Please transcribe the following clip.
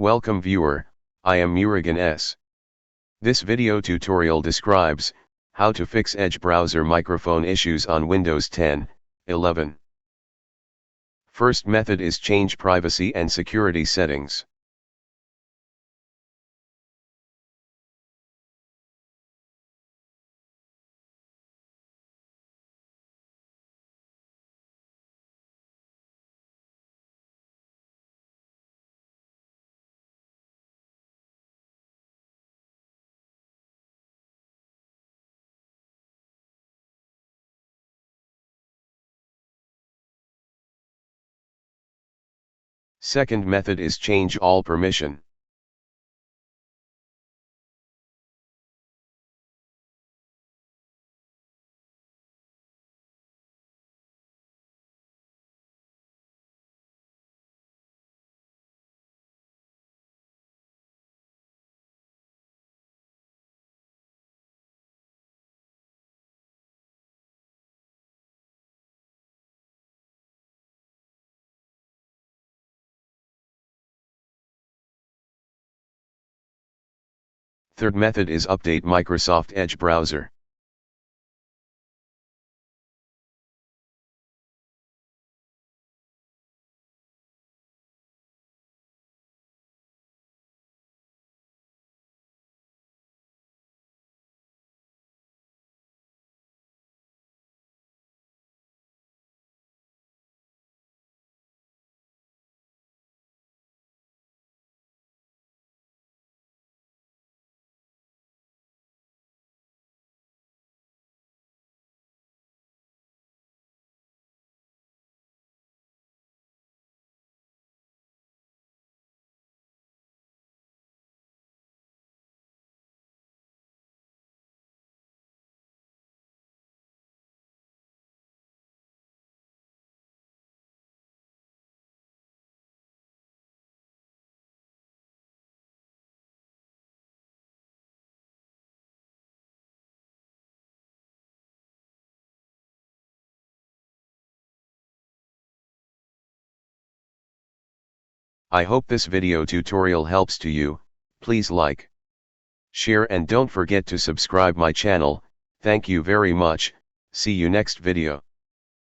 Welcome viewer, I am Murugan S. This video tutorial describes how to fix Edge browser microphone issues on Windows 10, 11. First method is change privacy and security settings. Second method is change all permission. Third method is update Microsoft Edge browser. I hope this video tutorial helps to you. Please like, share and don't forget to subscribe my channel. Thank you very much. See you next video.